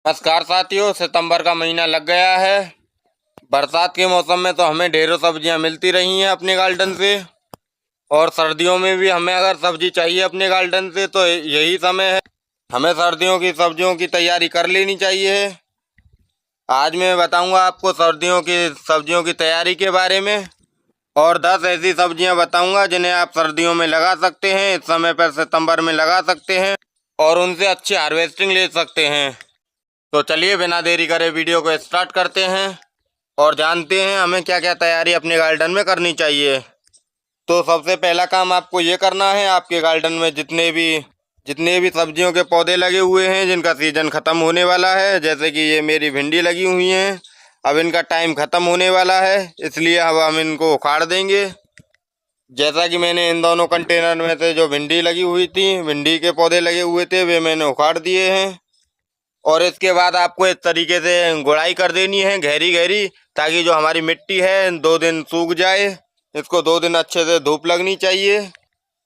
नमस्कार साथियों, सितंबर का महीना लग गया है। बरसात के मौसम में तो हमें ढेरों सब्जियां मिलती रही हैं अपने गार्डन से, और सर्दियों में भी हमें अगर सब्जी चाहिए अपने गार्डन से तो यही समय है। हमें सर्दियों की सब्जियों की तैयारी कर लेनी चाहिए। आज मैं बताऊंगा आपको सर्दियों की सब्जियों की तैयारी के बारे में, और 10 ऐसी सब्जियां बताऊंगा जिन्हें आप सर्दियों में लगा सकते हैं। इस समय पर सितंबर में लगा सकते हैं और उनसे अच्छी हार्वेस्टिंग ले सकते हैं। तो चलिए बिना देरी करे वीडियो को स्टार्ट करते हैं और जानते हैं हमें क्या क्या तैयारी अपने गार्डन में करनी चाहिए। तो सबसे पहला काम आपको ये करना है, आपके गार्डन में जितने भी सब्जियों के पौधे लगे हुए हैं जिनका सीजन ख़त्म होने वाला है, जैसे कि ये मेरी भिंडी लगी हुई हैं, अब इनका टाइम ख़त्म होने वाला है, इसलिए अब हम इनको उखाड़ देंगे। जैसा कि मैंने इन दोनों कंटेनर में से जो भिंडी लगी हुई थी, भिंडी के पौधे लगे हुए थे, वे मैंने उखाड़ दिए हैं। और इसके बाद आपको इस तरीके से गुड़ाई कर देनी है गहरी गहरी, ताकि जो हमारी मिट्टी है 2 दिन सूख जाए। इसको 2 दिन अच्छे से धूप लगनी चाहिए,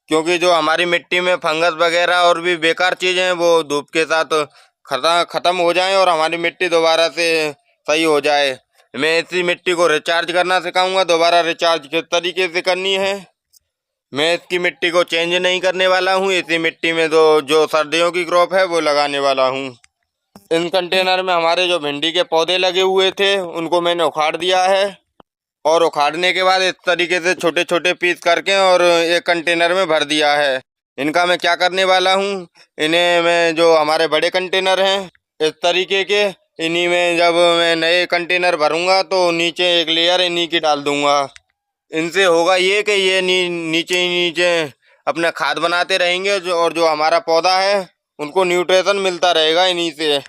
क्योंकि जो हमारी मिट्टी में फंगस वगैरह और भी बेकार चीज़ें हैं वो धूप के साथ ख़त्म हो जाएं और हमारी मिट्टी दोबारा से सही हो जाए। मैं इसी मिट्टी को रिचार्ज करना सिखाऊंगा। दोबारा रिचार्ज किस तरीके से करनी है, मैं इसकी मिट्टी को चेंज नहीं करने वाला हूँ। इसी मिट्टी में जो सर्दियों की क्रॉप है वो लगाने वाला हूँ। इन कंटेनर में हमारे जो भिंडी के पौधे लगे हुए थे उनको मैंने उखाड़ दिया है, और उखाड़ने के बाद इस तरीके से छोटे छोटे पीस करके और एक कंटेनर में भर दिया है। इनका मैं क्या करने वाला हूँ, इन्हें मैं जो हमारे बड़े कंटेनर हैं इस तरीके के, इन्हीं में जब मैं नए कंटेनर भरूंगा तो नीचे एक लेयर इन्हीं की डाल दूंगा। इनसे होगा ये कि ये नीचे ही नीचे अपना खाद बनाते रहेंगे, और जो हमारा पौधा है उनको न्यूट्रिशन मिलता रहेगा इन्हीं से।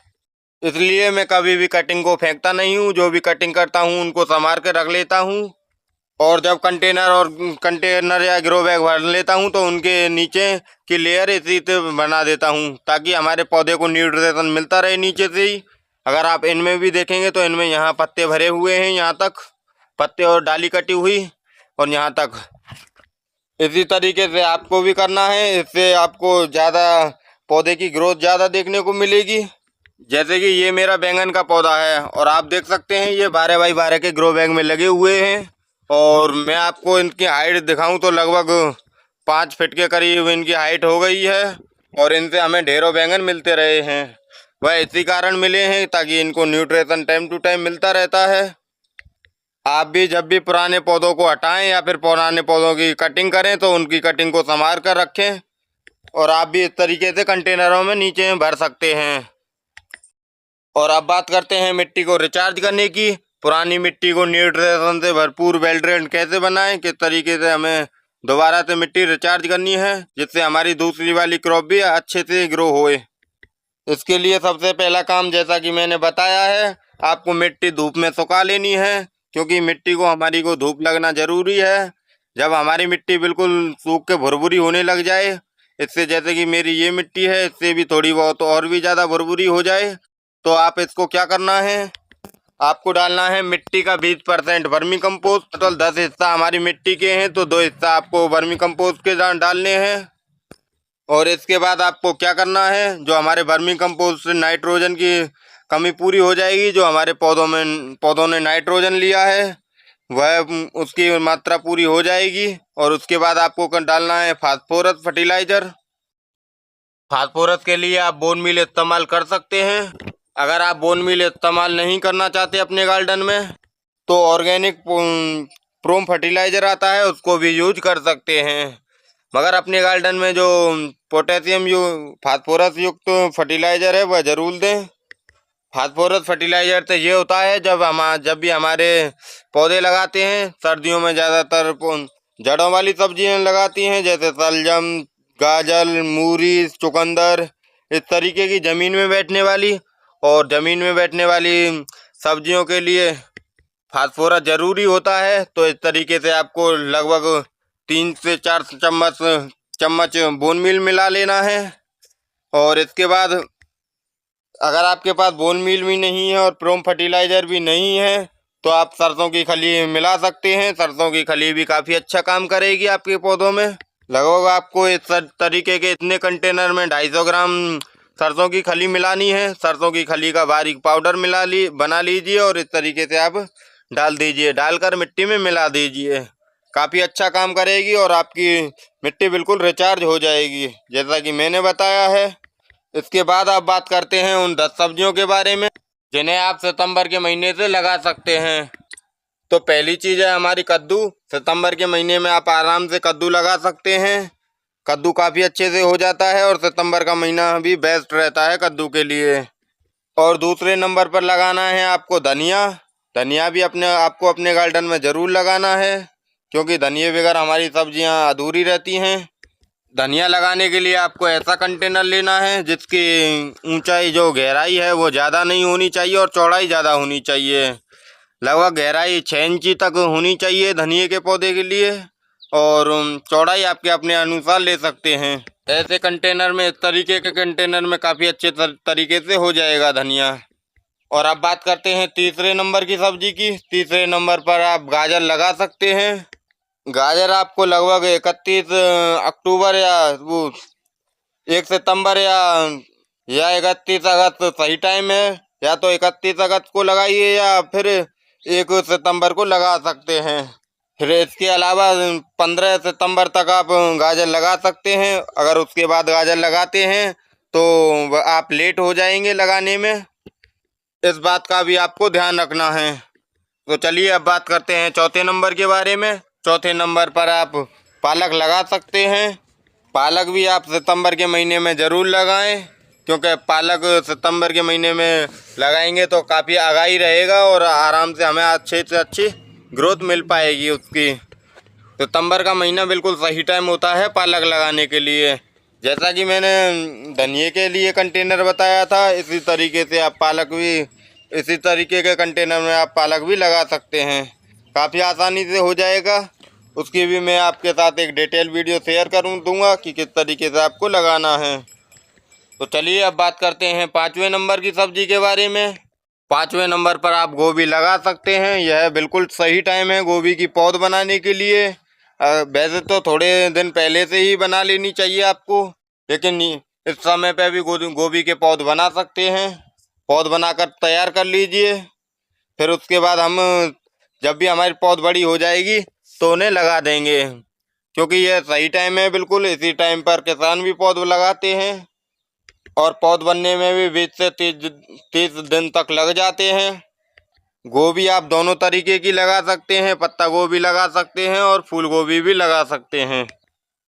इसलिए मैं कभी भी कटिंग को फेंकता नहीं हूँ, जो भी कटिंग करता हूँ उनको संभाल के रख लेता हूँ। और जब कंटेनर या ग्रो बैग भर लेता हूँ तो उनके नीचे की लेयर इसी से बना देता हूँ, ताकि हमारे पौधे को न्यूट्रिशन मिलता रहे नीचे से ही। अगर आप इनमें भी देखेंगे तो इनमें यहाँ पत्ते भरे हुए हैं, यहाँ तक पत्ते और डाली कटी हुई, और यहाँ तक। इसी तरीके से आपको भी करना है, इससे आपको ज़्यादा पौधे की ग्रोथ ज़्यादा देखने को मिलेगी। जैसे कि ये मेरा बैंगन का पौधा है, और आप देख सकते हैं ये 12 बाई 12 के ग्रो बैग में लगे हुए हैं। और मैं आपको इनकी हाइट दिखाऊं तो लगभग 5 फीट के करीब इनकी हाइट हो गई है, और इनसे हमें ढेरों बैंगन मिलते रहे हैं। वह इसी कारण मिले हैं ताकि इनको न्यूट्रिशन टाइम टू टाइम मिलता रहता है। आप भी जब भी पुराने पौधों को हटाएं या फिर पुराने पौधों की कटिंग करें तो उनकी कटिंग को संभाल कर रखें, और आप भी इस तरीके से कंटेनरों में नीचे भर सकते हैं। और अब बात करते हैं मिट्टी को रिचार्ज करने की। पुरानी मिट्टी को न्यूट्रिशन से भरपूर वेल ड्रेन्ड कैसे बनाएं, किस तरीके से हमें दोबारा से मिट्टी रिचार्ज करनी है जिससे हमारी दूसरी वाली क्रॉप भी अच्छे से ग्रो होए। इसके लिए सबसे पहला काम, जैसा कि मैंने बताया है, आपको मिट्टी धूप में सुखा लेनी है, क्योंकि मिट्टी को हमारी को धूप लगना ज़रूरी है। जब हमारी मिट्टी बिल्कुल सूख के भुरभुरी होने लग जाए, इससे जैसे कि मेरी ये मिट्टी है इससे भी थोड़ी बहुत और भी ज़्यादा भुरभुरी हो जाए, तो आप इसको क्या करना है, आपको डालना है मिट्टी का 20% वर्मी कंपोस्ट। टोटल 10 हिस्सा हमारी मिट्टी के हैं तो 2 हिस्सा आपको वर्मी कंपोस्ट के डालने हैं। और इसके बाद आपको क्या करना है, जो हमारे वर्मी कंपोस्ट से नाइट्रोजन की कमी पूरी हो जाएगी, जो हमारे पौधों ने नाइट्रोजन लिया है वह उसकी मात्रा पूरी हो जाएगी। और उसके बाद आपको डालना है फास्फोरस फर्टिलाइज़र। फास्फोरस के लिए आप बोन मील इस्तेमाल कर सकते हैं। अगर आप बोन मील इस्तेमाल नहीं करना चाहते अपने गार्डन में तो ऑर्गेनिक प्रोम फर्टिलाइज़र आता है उसको भी यूज कर सकते हैं। मगर अपने गार्डन में जो फास्फोरस युक्त फर्टिलाइज़र है वह ज़रूर दें। फास्फोरस फर्टिलाइज़र से ये होता है, जब भी हमारे पौधे लगाते हैं, सर्दियों में ज़्यादातर जड़ों वाली सब्जियां लगाती हैं जैसे शलजम, गाजर, मूली, चुकंदर, इस तरीके की ज़मीन में बैठने वाली और ज़मीन में बैठने वाली सब्जियों के लिए फास्फोरस ज़रूरी होता है। तो इस तरीके से आपको लगभग 3 से 4 चम्मच बोन मील मिला लेना है। और इसके बाद अगर आपके पास बोन मील भी नहीं है और प्रोम फर्टिलाइज़र भी नहीं है तो आप सरसों की खली मिला सकते हैं। सरसों की खली भी काफ़ी अच्छा काम करेगी आपके पौधों में। लगभग आपको इस तरीके के इतने कंटेनर में 250 ग्राम सरसों की खली मिलानी है। सरसों की खली का बारीक पाउडर बना लीजिए और इस तरीके से आप डाल दीजिए। डालकर मिट्टी में मिला दीजिए। काफ़ी अच्छा काम करेगी और आपकी मिट्टी बिल्कुल रिचार्ज हो जाएगी, जैसा कि मैंने बताया है। इसके बाद आप बात करते हैं उन 10 सब्जियों के बारे में जिन्हें आप सितंबर के महीने से लगा सकते हैं। तो पहली चीज़ है हमारी कद्दू। सितंबर के महीने में आप आराम से कद्दू लगा सकते हैं। कद्दू काफ़ी अच्छे से हो जाता है और सितंबर का महीना भी बेस्ट रहता है कद्दू के लिए। और दूसरे नंबर पर लगाना है आपको धनिया। धनिया भी आपको अपने गार्डन में ज़रूर लगाना है, क्योंकि धनिया बगैर हमारी सब्जियां अधूरी रहती हैं। धनिया लगाने के लिए आपको ऐसा कंटेनर लेना है जिसकी ऊंचाई जो गहराई है वो ज़्यादा नहीं होनी चाहिए और चौड़ाई ज़्यादा होनी चाहिए। लगभग गहराई 6 इंची तक होनी चाहिए धनिए के पौधे के लिए, और चौड़ाई आपके अपने अनुसार ले सकते हैं। ऐसे कंटेनर में, इस तरीके के कंटेनर में काफ़ी अच्छे तरीके से हो जाएगा धनिया। और अब बात करते हैं तीसरे नंबर की सब्जी की। तीसरे नंबर पर आप गाजर लगा सकते हैं। गाजर आपको लगभग 31 अक्टूबर या 1 सितंबर या 31 अगस्त सही टाइम है। या तो 31 अगस्त को लगाइए या फिर 1 सितंबर को लगा सकते हैं। फिर इसके अलावा 15 सितंबर तक आप गाजर लगा सकते हैं। अगर उसके बाद गाजर लगाते हैं तो आप लेट हो जाएंगे लगाने में, इस बात का भी आपको ध्यान रखना है। तो चलिए अब बात करते हैं चौथे नंबर के बारे में। चौथे नंबर पर आप पालक लगा सकते हैं। पालक भी आप सितंबर के महीने में ज़रूर लगाएं, क्योंकि पालक सितंबर के महीने में लगाएंगे तो काफ़ी आगाही रहेगा और आराम से हमें अच्छे से अच्छी ग्रोथ मिल पाएगी उसकी। सितंबर का महीना बिल्कुल सही टाइम होता है पालक लगाने के लिए। जैसा कि मैंने धनिए के लिए कंटेनर बताया था, इसी तरीके से आप इसी तरीके के कंटेनर में आप पालक भी लगा सकते हैं। काफ़ी आसानी से हो जाएगा। उसकी भी मैं आपके साथ एक डिटेल वीडियो शेयर दूंगा कि किस तरीके से आपको लगाना है। तो चलिए अब बात करते हैं 5वें नंबर की सब्जी के बारे में। 5वें नंबर पर आप गोभी लगा सकते हैं। यह बिल्कुल सही टाइम है गोभी की पौध बनाने के लिए। वैसे तो थोड़े दिन पहले से ही बना लेनी चाहिए आपको, लेकिन इस समय पे भी गोभी के पौध बना सकते हैं। पौध बनाकर तैयार कर लीजिए। फिर उसके बाद हम जब भी हमारी पौध बड़ी हो जाएगी तो उन्हें लगा देंगे, क्योंकि यह सही टाइम है। बिल्कुल इसी टाइम पर किसान भी पौध लगाते हैं और पौध बनने में भी 20 से 30 दिन तक लग जाते हैं। गोभी आप दोनों तरीके की लगा सकते हैं। पत्ता गोभी लगा सकते हैं और फूल गोभी भी लगा सकते हैं।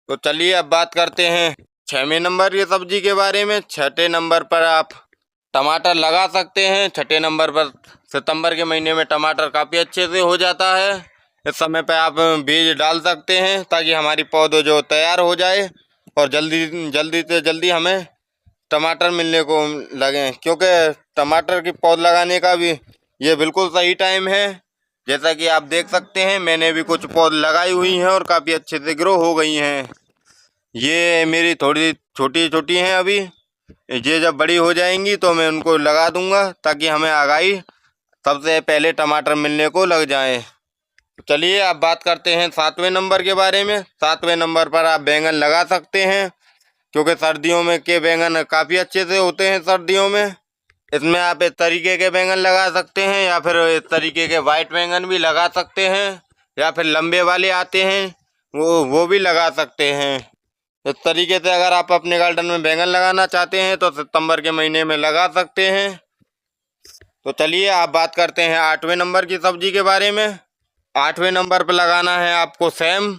तो चलिए अब बात करते हैं 6वें नंबर की सब्जी के बारे में। 6ठे नंबर पर आप टमाटर लगा सकते हैं। 6ठे नंबर पर सितंबर के महीने में टमाटर काफ़ी अच्छे से हो जाता है। इस समय पे आप बीज डाल सकते हैं ताकि हमारी पौध जो तैयार हो जाए और जल्दी से जल्दी हमें टमाटर मिलने को लगे, क्योंकि टमाटर की पौध लगाने का भी ये बिल्कुल सही टाइम है। जैसा कि आप देख सकते हैं मैंने भी कुछ पौध लगाई हुई हैं और काफ़ी अच्छे से ग्रो हो गई हैं। ये मेरी थोड़ी छोटी हैं अभी। ये जब बड़ी हो जाएंगी तो मैं उनको लगा दूंगा ताकि हमें आगाही सबसे पहले टमाटर मिलने को लग जाए। चलिए अब बात करते हैं 7वें नंबर के बारे में। 7वें नंबर पर आप बैंगन लगा सकते हैं, क्योंकि सर्दियों में के बैंगन काफ़ी अच्छे से होते हैं सर्दियों में। इसमें आप इस तरीके के बैंगन लगा सकते हैं या फिर इस तरीके के वाइट बैंगन भी लगा सकते हैं, या फिर लंबे वाले आते हैं वो भी लगा सकते हैं। इस तरीके से अगर आप अपने गार्डन में बैंगन लगाना चाहते हैं तो सितंबर के महीने में लगा सकते हैं। तो चलिए आप बात करते हैं 8वें नंबर की सब्जी के बारे में। 8वें नंबर पर लगाना है आपको सेम।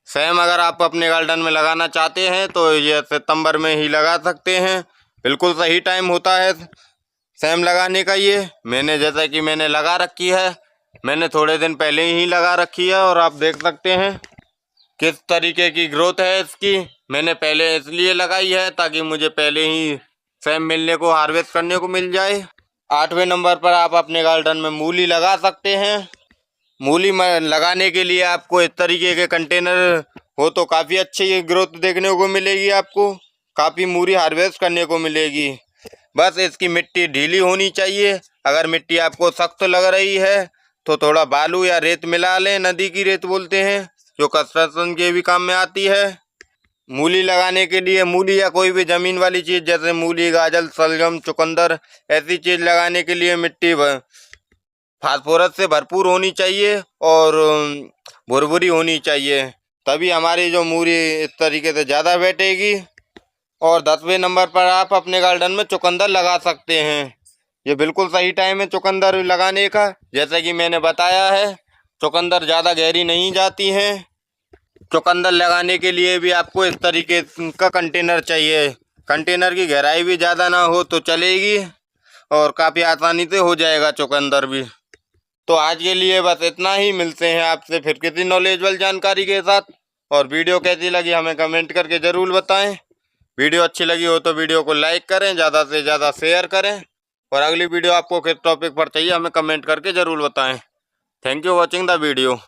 अगर आप अपने गार्डन में लगाना चाहते हैं तो ये सितंबर में ही लगा सकते हैं। बिल्कुल सही टाइम होता है सेम लगाने का। ये जैसा कि मैंने लगा रखी है, मैंने थोड़े दिन पहले ही लगा रखी है और आप देख सकते हैं किस तरीके की ग्रोथ है इसकी। मैंने पहले इसलिए लगाई है ताकि मुझे पहले ही सेम मिलने को, हार्वेस्ट करने को मिल जाए। 8वें नंबर पर आप अपने गार्डन में मूली लगा सकते हैं। मूली लगाने के लिए आपको इस तरीके के कंटेनर हो तो काफ़ी अच्छी ग्रोथ देखने को मिलेगी। आपको काफ़ी मूली हार्वेस्ट करने को मिलेगी। बस इसकी मिट्टी ढीली होनी चाहिए। अगर मिट्टी आपको सख्त लग रही है तो थोड़ा बालू या रेत मिला लें। नदी की रेत बोलते हैं, जो कंस्ट्रक्शन के भी काम में आती है। मूली लगाने के लिए, मूली या कोई भी ज़मीन वाली चीज़ जैसे मूली, गाजर, शलगम, चुकंदर, ऐसी चीज़ लगाने के लिए मिट्टी फास्फोरस से भरपूर होनी चाहिए और भुरभुरी होनी चाहिए, तभी हमारी जो मूली इस तरीके से ज़्यादा बैठेगी। और 10वें नंबर पर आप अपने गार्डन में चुकंदर लगा सकते हैं। ये बिल्कुल सही टाइम है चुकंदर लगाने का। जैसा कि मैंने बताया है, चुकंदर ज़्यादा गहरी नहीं जाती हैं। चुकंदर लगाने के लिए भी आपको इस तरीके का कंटेनर चाहिए। कंटेनर की गहराई भी ज़्यादा ना हो तो चलेगी और काफ़ी आसानी से हो जाएगा चुकंदर भी। तो आज के लिए बस इतना ही। मिलते हैं आपसे फिर किसी नॉलेजेबल जानकारी के साथ। और वीडियो कैसी लगी हमें कमेंट करके ज़रूर बताएं। वीडियो अच्छी लगी हो तो वीडियो को लाइक करें, ज़्यादा से ज़्यादा शेयर करें। और अगली वीडियो आपको किस टॉपिक पर चाहिए हमें कमेंट करके ज़रूर बताएं। Thank you watching the video.